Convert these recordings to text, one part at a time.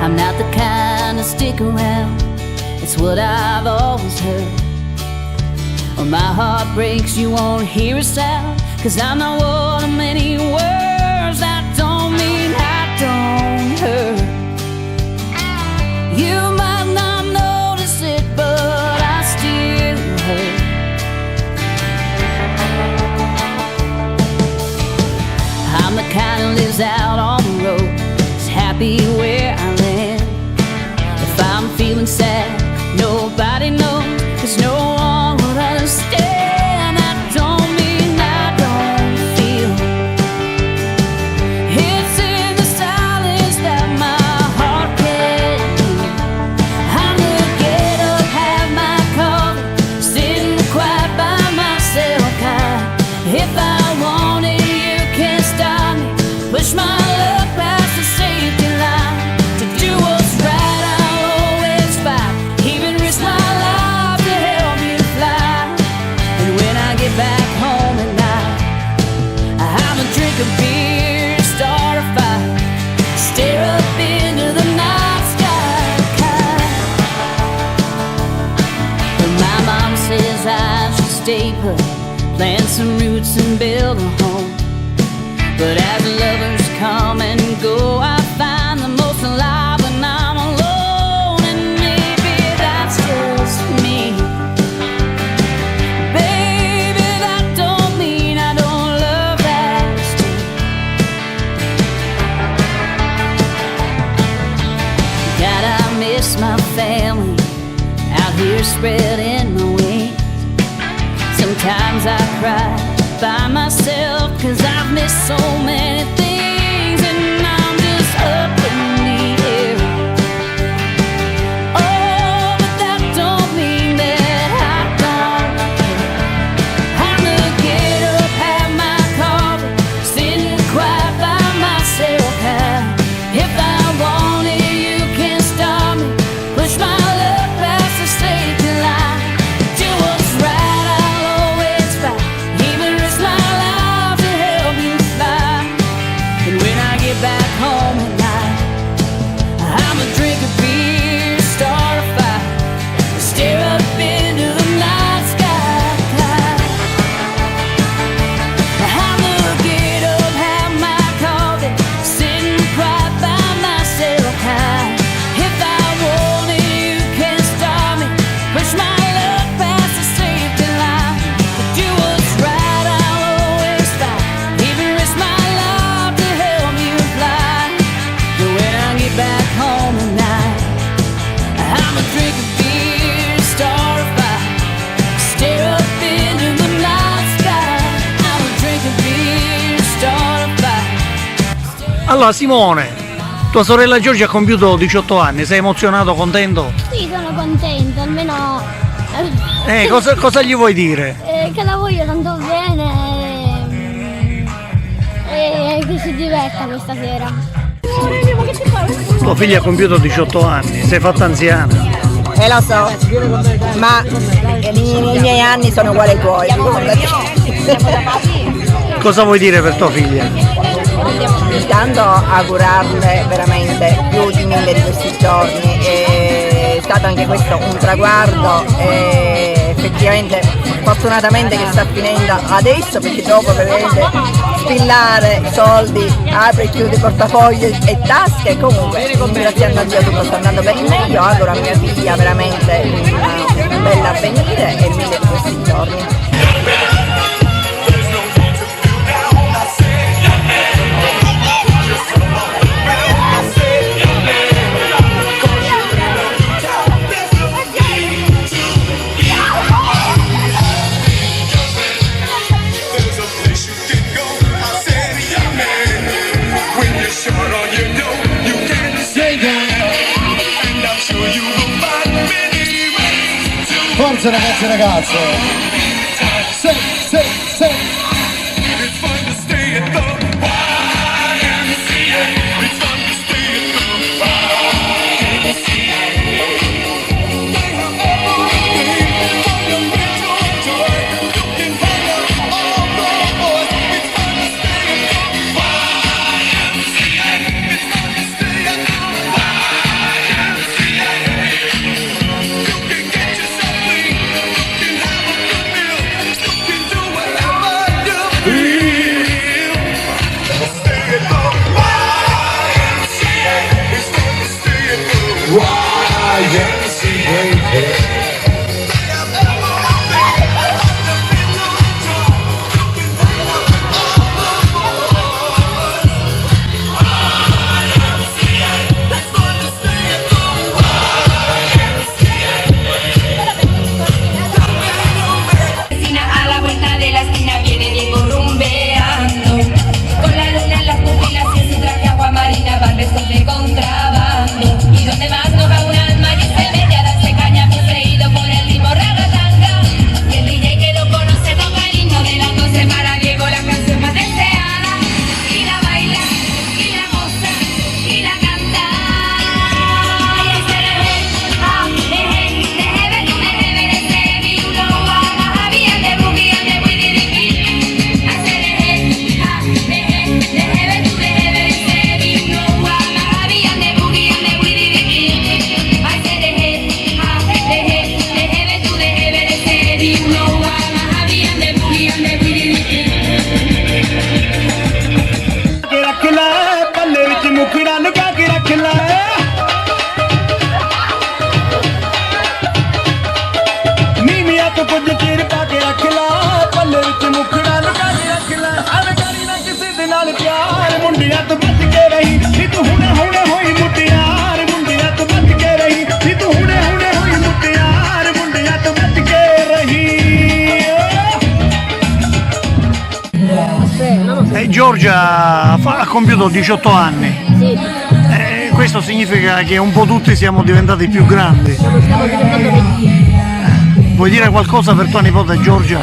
I'm not the kind to stick around, it's what I've always heard. When my heart breaks, you won't hear a sound, 'cause I'm not one of many words that don't mean I don't hurt. You might not notice it, but I still hurt. I'm the kind who lives out on the road, is happy where I land. If I'm feeling sad, nobody knows, 'cause no one would understand. That don't mean I don't feel. It's in the silence that my heart can hear. I'm gonna get up, have my coffee, sitting quiet by myself, kind. If I want it, you can't stop me. Push my luck past the safety line. To do what's right, I'll always fight, even risk my life to help you fly. And when I get back home at night, I'ma drink a beer, start a fire, stare up into the night sky. But my mom says I should stay put, plant some roots and build a home. But as lovers come and go, I find the most alive when I'm alone. And maybe that's just me. Baby, that don't mean I don't love that still. God, I miss my family out here spreading my wings. Sometimes I cry by myself, 'cause I've missed so many things, and I'm just up in the air. Oh, but that don't mean that I don't care. I'm gonna get up, have my coffee, sitting quiet by myself, kind. If I want it, you can't stop me. Push my luck past the safety line. Do what's right, I'll always fight, even risk my life to help you fly. And when I get back home at night, I'ma drink a beer, start a fire, stare up into the night sky. I'm gonna get up, have my coffee, sitting quiet by myself, kind. If I want it, you can't stop me. Push my luck past the safety line. To do what's right, I'll always fight, even risk my life to help you fly. And when I get back home at night, I'ma drink a beer, start a fire, stare up into the night sky. I'ma drink a beer, start a fire. Allora Simone, tua sorella Giorgia ha compiuto 18 anni, sei emozionato, contento? Sì, sono contenta, almeno Cosa gli vuoi dire? che la voglio tanto bene e che si diverta questa sera. Tua figlia ha compiuto 18 anni, sei fatta anziana. Lo so, ma i miei anni sono uguali ai tuoi. Cosa vuoi dire per tua figlia? Intanto augurarle veramente più di 1000 di questi giorni, è stato anche questo un traguardo e effettivamente fortunatamente che sta finendo adesso, perché dopo veramente spillare soldi, apri e chiudi portafogli e tasche. Comunque ringraziando a Dio tutto sta andando per il meglio, auguro a mia figlia veramente un bel avvenire e 1000 di questi giorni. Forza ragazzi e ragazze! Sì, sì, sì! Giorgia ha compiuto 18 anni. Sì, Questo significa che un po' tutti siamo diventati più grandi. stiamo diventando vecchi. Vuoi dire qualcosa per tua nipote Giorgia?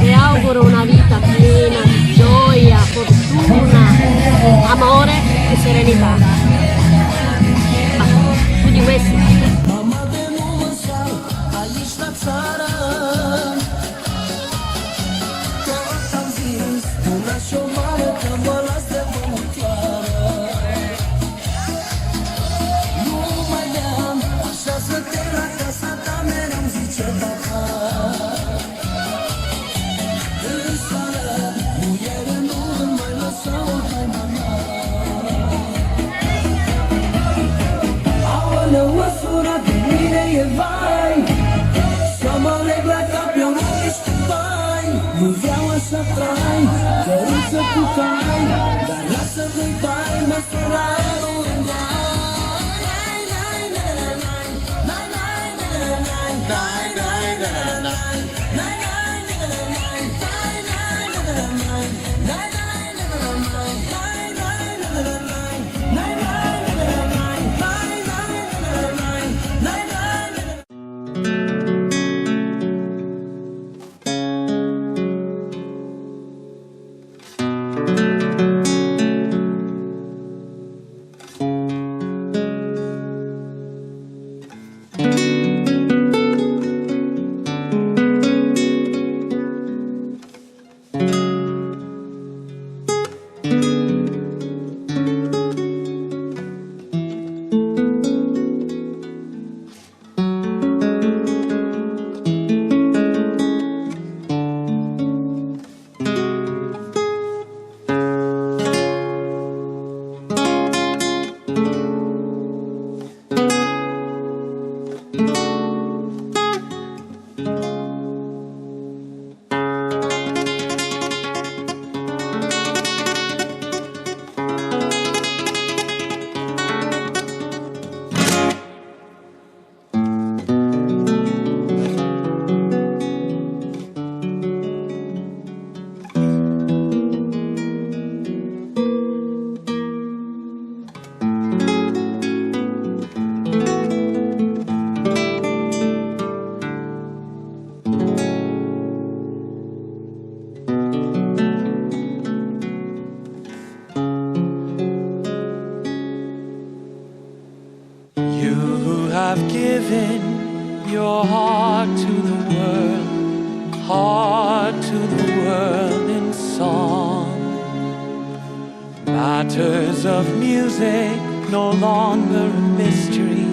Le auguro una vita piena di gioia, fortuna, amore e serenità. Più di questo. have given your heart to the world, heart to the world in song. Matters of music no longer a mystery.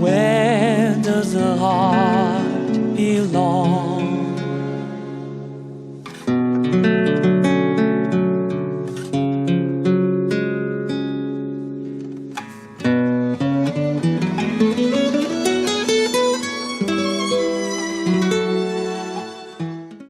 Where does the heart belong?